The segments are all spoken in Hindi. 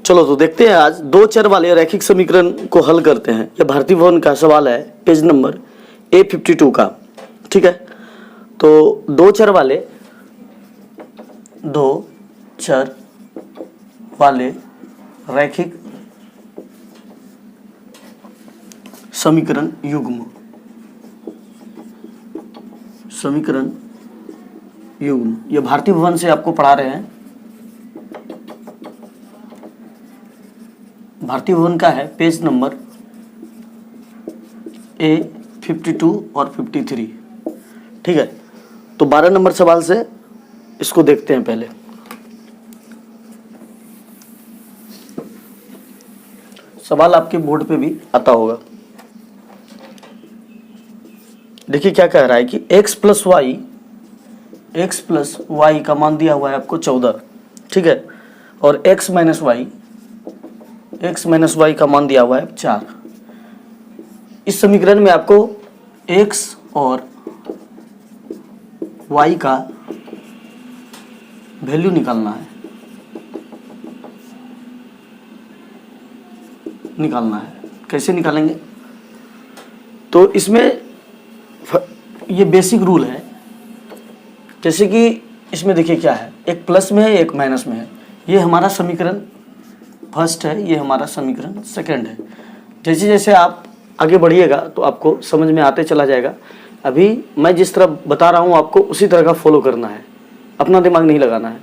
चलो तो देखते हैं आज दो चर वाले रैखिक समीकरण को हल करते हैं। यह भारती भवन का सवाल है, पेज नंबर A52 का। ठीक है, तो दो चर वाले रैखिक समीकरण युग्म ये भारती भवन से आपको पढ़ा रहे हैं। भारती भवन का है पेज नंबर A52 और 53। ठीक है, तो 12 नंबर सवाल से इसको देखते हैं। पहले सवाल आपके बोर्ड पे भी आता होगा। देखिए क्या कह रहा है कि x प्लस वाई का मान दिया हुआ है आपको 14। ठीक है, और x माइनस वाई का मान दिया हुआ है 4। इस समीकरण में आपको x और y का वैल्यू निकालना है। कैसे निकालेंगे? तो इसमें ये बेसिक रूल है। जैसे कि इसमें देखिए क्या है, एक प्लस में है एक माइनस में है। ये हमारा समीकरण फर्स्ट है, ये हमारा समीकरण सेकंड है। जैसे जैसे आप आगे बढ़िएगा तो आपको समझ में आते चला जाएगा। अभी मैं जिस तरह बता रहा हूँ आपको उसी तरह का फॉलो करना है, अपना दिमाग नहीं लगाना है।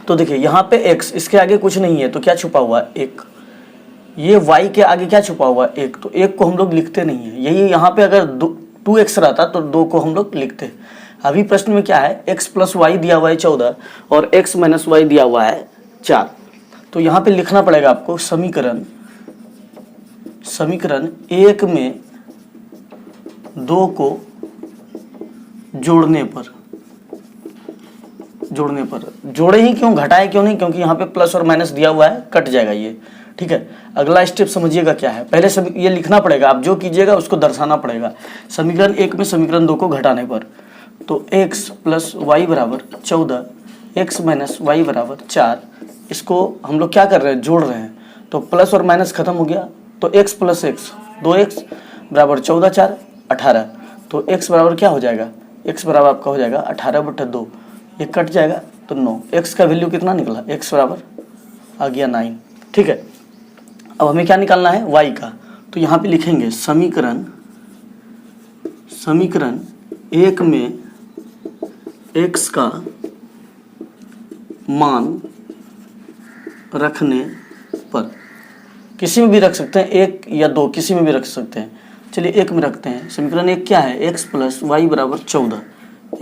तो देखिए यहाँ पे x, इसके आगे कुछ नहीं है तो क्या छुपा हुआ है? 1। ये y के आगे क्या छुपा हुआ है? 1। तो 1 को हम लोग लिखते नहीं है। यही यहाँ पे अगर 2x रहता तो 2 को हम लोग लिखते। अभी प्रश्न में क्या है, x प्लस वाई दिया हुआ है 14 और x माइनस वाई दिया हुआ है 4। तो यहाँ पे लिखना पड़ेगा आपको समीकरण 1 में 2 को जोड़ने पर जोड़े ही क्यों, घटाए क्यों नहीं? क्योंकि यहाँ पे प्लस और माइनस दिया हुआ है, कट जाएगा ये। ठीक है, अगला स्टेप समझिएगा क्या है। पहले सब ये लिखना पड़ेगा, आप जो कीजिएगा उसको दर्शाना पड़ेगा। समीकरण 1 में समीकरण 2 को घटाने पर, तो x प्लस वाई बराबर 14, x माइनस वाई बराबर 4। इसको हम लोग क्या कर रहे हैं, जोड़ रहे हैं। तो प्लस और माइनस खत्म हो गया, तो x प्लस x 2x बराबर 14 4 18। तो x बराबर क्या हो जाएगा, x बराबर आपका हो जाएगा 18/2। ये कट जाएगा तो 9। x का वैल्यू कितना निकला, x बराबर आ गया 9। ठीक है, अब हमें क्या निकालना है, y का। तो यहाँ पे लिखेंगे समीकरण 1 में x का मान रखने पर, किसी में भी रख सकते हैं, 1 या 2 किसी में भी रख सकते हैं। चलिए 1 में रखते हैं। समीकरण 1 क्या है, x प्लस वाई बराबर 14।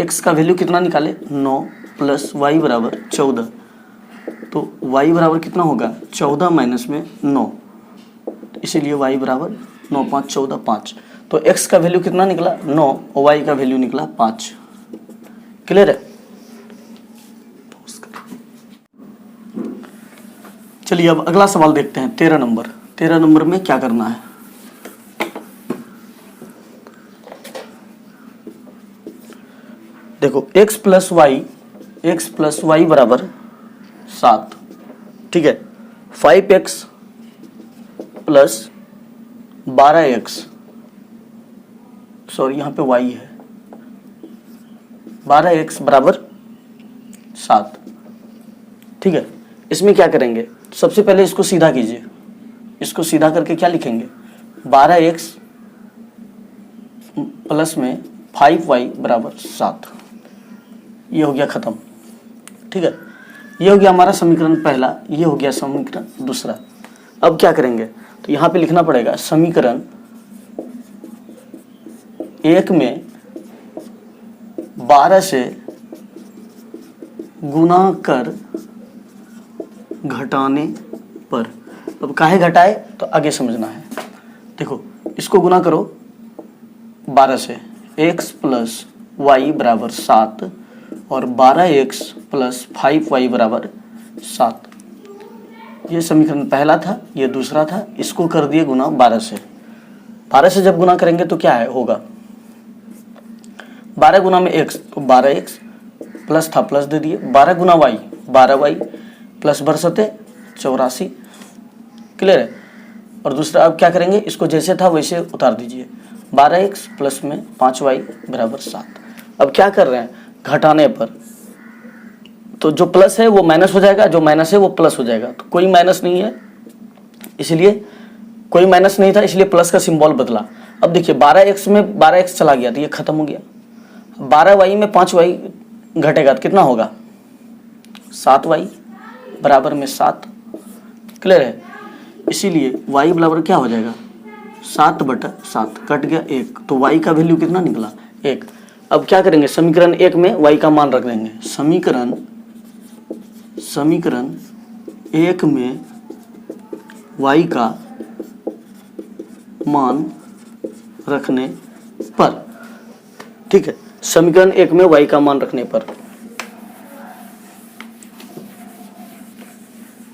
x का वैल्यू कितना निकाले, 9 प्लस वाई बराबर 14। तो y बराबर कितना होगा, 14 माइनस में 9, इसीलिए y बराबर 9 5 14 5। तो x का वैल्यू कितना निकला 9 और y का वैल्यू निकला 5। क्लियर है? चलिए अब अगला सवाल देखते हैं, 13 नंबर। 13 नंबर में क्या करना है, देखो x प्लस वाई बराबर 7। ठीक है, 5x प्लस 12x, सॉरी यहाँ पे y है, 12x बराबर 7। ठीक है, इसमें क्या करेंगे, सबसे पहले इसको सीधा कीजिए। इसको सीधा करके क्या लिखेंगे, 12x प्लस में 5y बराबर 7। ये हो गया खत्म। ठीक है, ये हो गया हमारा समीकरण पहला, ये हो गया समीकरण दूसरा। अब क्या करेंगे, तो यहाँ पे लिखना पड़ेगा समीकरण 1 में 12 से गुना कर घटाने पर। अब काहे घटाए तो आगे समझना है। देखो इसको गुना करो 12 से, x प्लस वाई बराबर 7 और 12x प्लस 5y बराबर 7। ये समीकरण पहला था, ये दूसरा था। इसको कर दिए गुना 12 से। 12 से जब गुना करेंगे तो क्या है होगा, 12 गुना में x तो 12x, प्लस था प्लस दे दिए, 12 गुना y 12y, प्लस बरसते 84। क्लियर है। और दूसरा अब क्या करेंगे, इसको जैसे था वैसे उतार दीजिए। 12x प्लस में 5y बराबर 7। अब क्या कर रहे हैं, घटाने पर तो जो प्लस है वो माइनस हो जाएगा, जो माइनस है वो प्लस हो जाएगा। तो कोई माइनस नहीं है, इसलिए कोई माइनस नहीं था, इसलिए प्लस का सिंबल बदला। अब देखिए 12x में 12x चला गया तो ये खत्म हो गया। 12y में 5y घटेगा तो कितना होगा, 7y बराबर में 7। क्लियर है। इसीलिए y बराबर क्या हो जाएगा, 7/7, कट गया 1, तो y का वैल्यू कितना निकला, 1। अब क्या करेंगे, समीकरण 1 में y का मान रख देंगे। समीकरण 1 में y का मान रखने पर, ठीक है, समीकरण 1 में y का मान रखने पर,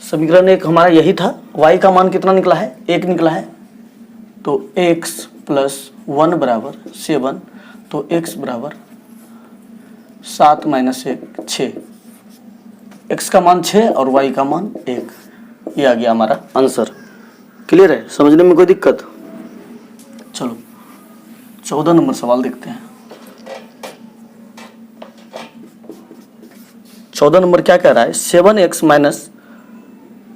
समीकरण 1 हमारा यही था। y का मान कितना निकला है, 1 निकला है। तो x प्लस 1 बराबर 7, तो x बराबर 7 माइनस 1 6। x का मान 6 और y का मान 1, ये आ गया हमारा आंसर। क्लियर है, समझने में कोई दिक्कत। चलो 14 नंबर सवाल देखते हैं। 14 नंबर क्या कह रहा है, 7x minus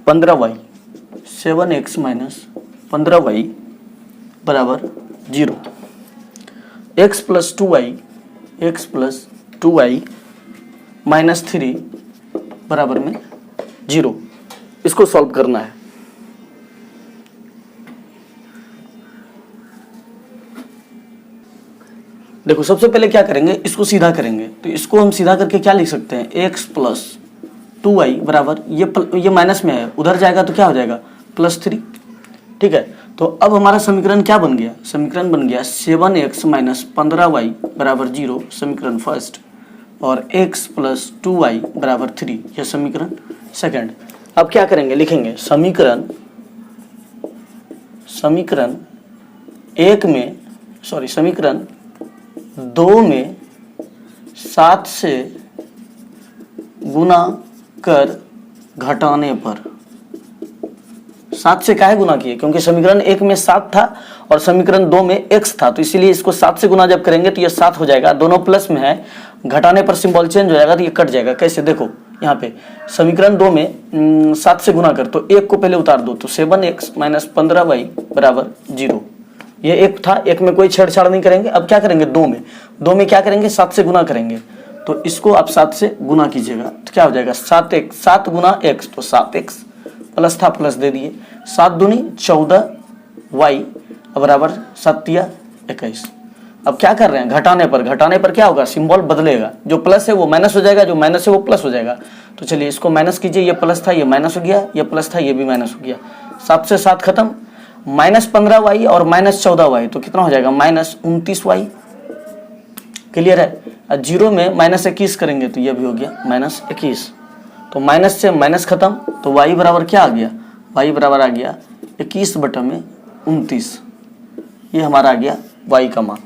15y, 7x minus 15y बराबर 0। x प्लस 2y माइनस 3 बराबर में 0। इसको सॉल्व करना है। देखो सबसे पहले क्या करेंगे, इसको सीधा करेंगे। तो इसको हम सीधा करके क्या लिख सकते हैं, x प्लस 2y बराबर, ये माइनस में है, उधर जाएगा तो क्या हो जाएगा, +3। ठीक है। तो अब हमारा समीकरण क्या बन गया, समीकरण बन गया 7x माइनस 15y बराबर 0, समीकरण फर्स्ट, और x प्लस 2y बराबर 3, यह समीकरण सेकंड। अब क्या करेंगे, लिखेंगे समीकरण 2 में 7 से गुना कर घटाने पर, 7 से काहे गुना किए, क्योंकि समीकरण 1 में 7 था और समीकरण 2 में x था, तो इसीलिए इसको 7 से गुना जब करेंगे तो ये 7 हो जाएगा। दोनों प्लस में है, घटाने पर सिंबल चेंज हो जाएगा तो ये कट जाएगा। कैसे, देखो यहाँ पे समीकरण 2 में 7 से गुना कर, तो 1 को पहले उतार दो, तो 7x माइनस 15y बराबर 0। ये 1 था, 1 में कोई छेड़छाड़ नहीं करेंगे। अब क्या करेंगे, 2 में क्या करेंगे, 7 से गुना करेंगे। तो इसको आप 7 से गुना कीजिएगा तो क्या हो जाएगा, 7 गुना x, तो 7x प्लस था प्लस दे दिए, 7 दूनी 14y बराबर 7 या 21। अब क्या कर रहे हैं, घटाने पर क्या होगा, सिंबल बदलेगा, जो प्लस है वो माइनस हो जाएगा, जो माइनस है वो प्लस हो जाएगा। तो चलिए इसको माइनस कीजिए, ये प्लस था ये माइनस हो गया, ये प्लस था ये भी माइनस हो गया, 7 से 7 खत्म, माइनस 15y और माइनस 14y, तो कितना हो जाएगा, माइनस 29y। क्लियर है। 0 में माइनस 21 करेंगे तो ये भी हो गया माइनस 21, तो माइनस से माइनस खत्म, तो y बराबर क्या आ गया, y बराबर आ गया 21/29। ये हमारा आ गया y का मान।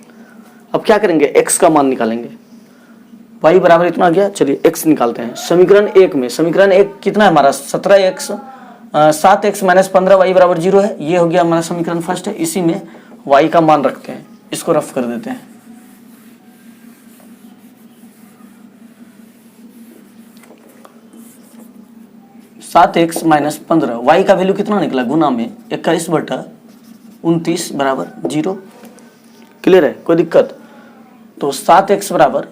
अब क्या करेंगे, x का मान निकालेंगे, y बराबर इतना आ गया। चलिए x निकालते हैं। समीकरण 1 कितना है हमारा, 7x माइनस 15y बराबर 0 है, ये हो गया हमारा समीकरण फर्स्ट है। इसी में y का मान रखते हैं, इसको रफ कर देते हैं। सात एक्स माइनस 15, वाई का वैल्यू कितना निकला, गुना में 21/29 बराबर 0। क्लियर है, कोई दिक्कत। तो 7x बराबर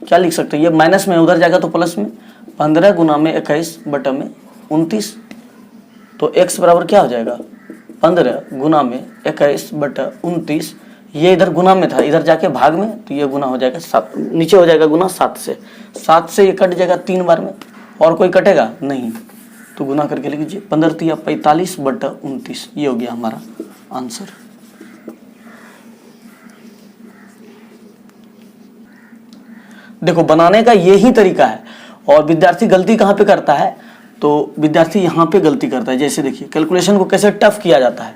क्या लिख सकते हैं, ये माइनस में उधर जाएगा तो प्लस में, 15 गुना में 21/29, तो x बराबर क्या हो जाएगा, 15 गुना में 21/29। ये इधर गुना में था, इधर जाके भाग में, तो ये गुना हो जाएगा 7, नीचे हो जाएगा गुना 7 से ये कट जाएगा 3 बार में, और कोई कटेगा नहीं, तो गुना करके लिख लीजिए, 15 × 45/29, ये हो गया हमारा आंसर। देखो बनाने का यही तरीका है, और विद्यार्थी गलती कहाँ पे करता है, तो विद्यार्थी यहाँ पे गलती करता है। जैसे देखिए कैलकुलेशन को कैसे टफ किया जाता है।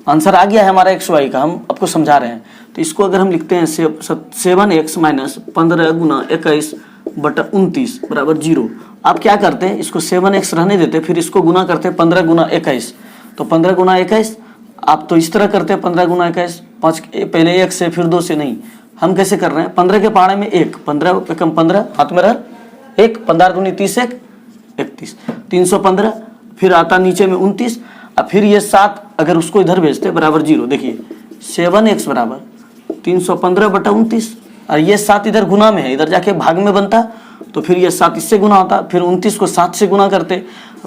आंसर आ गया है हमारा x y का, हम आपको समझा रहे हैं। तो इसको अगर हम लिखते हैं 7x माइनस 15 गुना 21/29 बराबर 0, आप क्या करते हैं, इसको 7x रहने देते, फिर इसको गुना करते हैं 15 गुना 21, तो 15 गुना 21 आप तो इस तरह करते हैं 15 गुना 21, 5 पहले 1 से फिर 2 से, नहीं हम कैसे कर रहे हैं, 15 के पहाड़े में 1, 15 पे कम 15 हाथ में रह 1, 15 दूनी 30 1 31, 315, फिर आता नीचे में 29, और फिर ये 7 अगर उसको इधर भेजते बराबर 0, देखिए 7x बराबर 315/29, और ये 7 इधर गुना में है, इधर जाके भाग में बनता, तो फिर ये 7 इससे गुना होता, फिर 29 को 7 से गुना करते,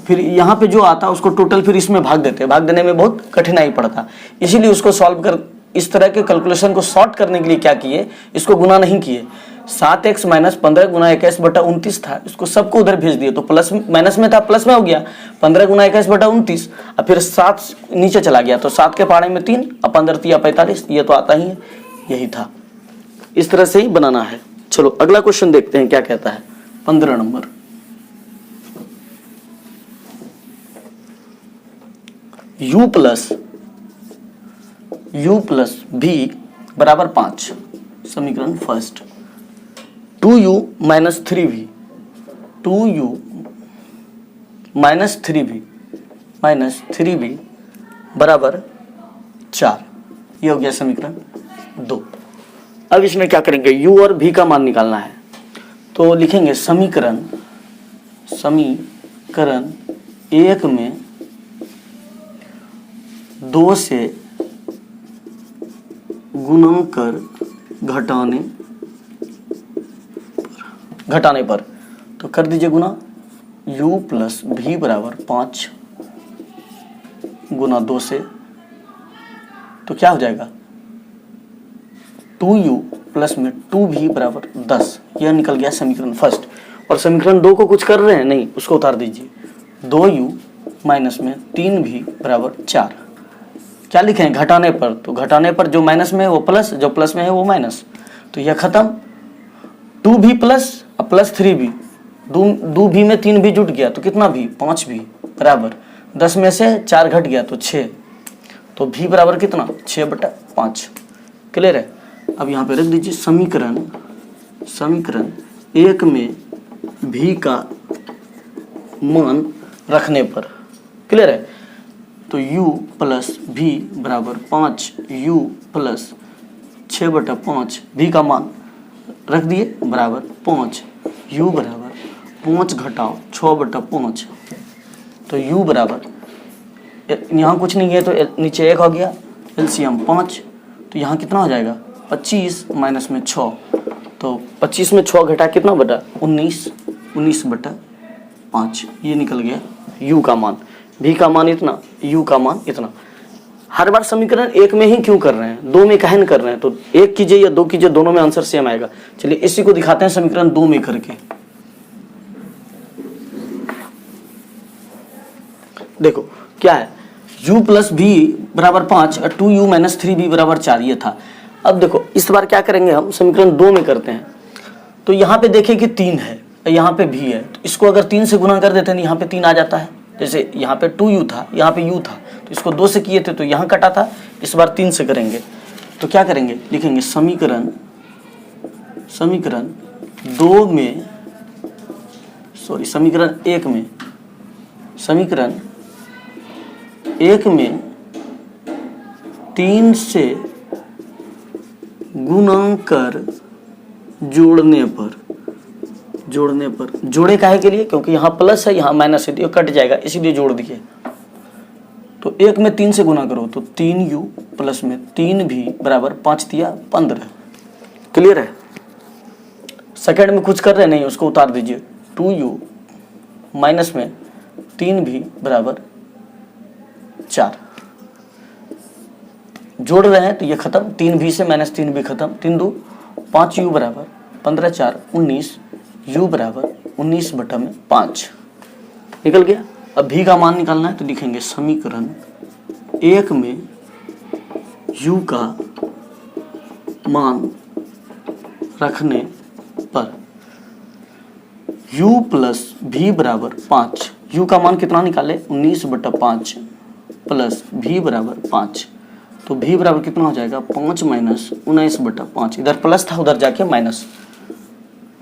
फिर यहाँ पे जो आता उसको टोटल फिर इसमें भाग देते, भाग देने में बहुत कठिनाई पड़ता, इसीलिए उसको सॉल्व कर, इस तरह के कैलकुलेशन को सॉर्ट करने के लिए क्या किए, इसको गुना नहीं किए, 7x - 15 गुना 21/29 था, इसको सबको उधर भेज दिए, तो प्लस माइनस में था प्लस में हो गया, 15 गुना 21/29, और फिर 7 नीचे चला गया, तो 7 के पहाड़े में 3 और 15 3 45, ये तो आता ही है, यही था। इस तरह से ही बनाना है। चलो अगला क्वेश्चन देखते हैं क्या कहता है। 15 नंबर, u प्लस v बराबर 5, समीकरण first, 2u - 3v, 2u - 3v बराबर 4, ये हो गया समीकरण 2। अब इसमें क्या करेंगे, u और v का मान निकालना है, तो लिखेंगे समीकरण 1 में 2 से गुणा कर घटाने पर, तो कर दीजिए गुना, u प्लस v बराबर 5 गुना 2 से, तो क्या हो जाएगा 2u प्लस में 2v बराबर 10, यह निकल गया समीकरण फर्स्ट। और समीकरण 2 को कुछ कर रहे हैं नहीं, उसको उतार दीजिए, 2u माइनस में 3v बराबर 4, क्या लिखें घटाने पर, तो घटाने पर जो माइनस में है वो प्लस, जो प्लस में है वो माइनस, तो यह खत्म, 2v plus plus 3v, 2v में 3v जुट गया तो कितना v, 5v बराबर 10 में से 4 घट गया तो 6, तो v बराबर कितना 6/5, क्लियर है। अब यहाँ पे रख दीजिए समीकरण 1 में v का मान रखने पर, क्लियर है, तो u प्लस v बराबर 5, u प्लस 6/5, v का मान रख दिए बराबर 5, u बराबर 5 घटाओ 6/5, तो u बराबर, यहाँ कुछ नहीं है तो नीचे 1 हो गया, एलसीएम 5, तो यहाँ कितना हो जाएगा 25 माइनस में 6, तो 25 में 6 घटा कितना बटा 19/5, ये निकल गया u का मान, v का मान इतना, u का मान इतना। हर बार समीकरण 1 में ही क्यों कर रहे हैं, 2 में काहे न कर रहे हैं, तो 1 कीजिए या 2 कीजिए, दोनों में आंसर सेम आएगा। चलिए इसी को दिखाते हैं समीकरण 2 में करके। देखो क्या है, u प्लस v बराबर 5 और 2u माइनस 3v बराबर 4, ये था। अब देखो इस बार क्या करेंगे हम, समीकरण 2 में करते हैं, तो यहाँ पे देखिए कि 3 है, यहाँ पे v है, तो इसको अगर 3 से गुना कर देते हैं यहाँ पे 3 आ जाता है, जैसे यहाँ पे 2u था, यहाँ पे u था, तो इसको 2 से किए थे तो यहाँ कटा था, इस बार 3 से करेंगे, तो क्या करेंगे, लिखेंगे समीकरण 2 में, सॉरी समीकरण 1 में 3 से गुणा कर जोड़ने पर, जोड़े काहे के लिए, क्योंकि यहाँ प्लस है यहाँ माइनस है, तो कट जाएगा इसीलिए जोड़ दिए। तो 1 में 3 से गुना करो तो 3u प्लस में 3v बराबर 5 दिया 15, क्लियर है। सेकंड में कुछ कर रहे नहीं, उसको उतार दीजिए, 2u माइनस में 3v बराबर 4, जोड़ रहे हैं तो ये खत्म, 3v से माइनस 3v खत्म, 3 2 5u बराबर 15 4 19, u बराबर 19/5 निकल गया। अब v का मान निकालना है तो लिखेंगे समीकरण 1 में u का मान रखने पर u प्लस v बराबर 5, u का मान कितना निकाले 19/5 प्लस v बराबर 5, तो v बराबर कितना हो जाएगा 5 माइनस 19/5, इधर प्लस था उधर जाके माइनस।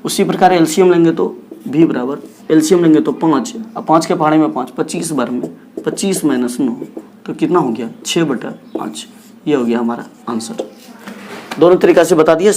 उसी प्रकार एलसीएम लेंगे तो भी बराबर एलसीएम लेंगे तो 5, अब 5 के पहाड़े में 5, 25 बार में 25 माइनस 9, तो कितना हो गया 6/5। ये हो गया हमारा आंसर। दोनों तरीका से बता दिए।